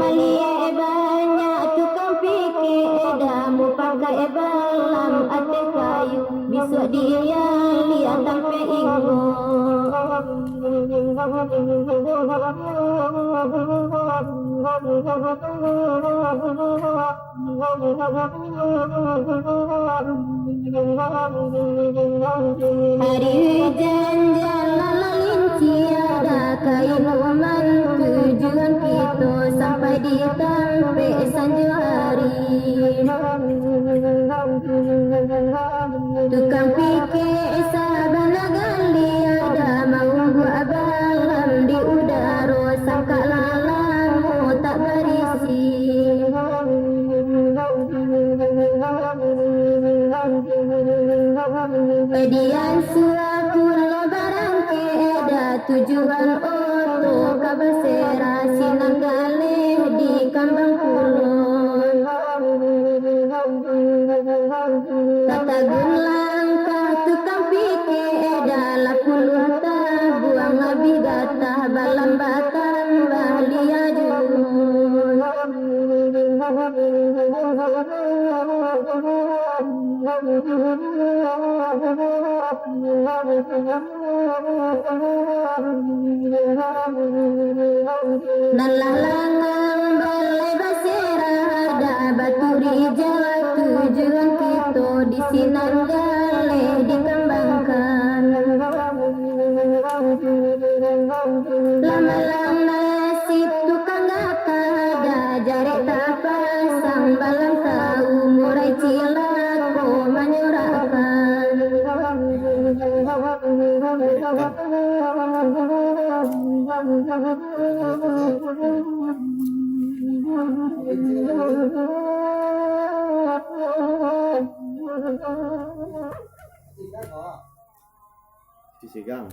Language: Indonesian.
kali banyak tukang fikir damu pakai balam ate kayu besok dia lihat sampai ingo. Hari hujan jalan lalin tiada kain uman tujuan kita sampai di tempe sanjari. Tukang fikir sabana gali ada mau buat balam di udara sangka lalang tak berisi. Pedian suatu lebaran keda tujuan oto kabasera sinang galih di kambang kulon. Tata gunlangkah tukang fikir dalam puluh buang lebih gatah balam batang bahlia jun. Nalah langang balai basera ada batu rijal tujuan kita di sinan gale dikembangkan. Lama-lama nasib tukang gata ada jarik tak pasang balang tahu murai cilako menyurahkan. Sisigang.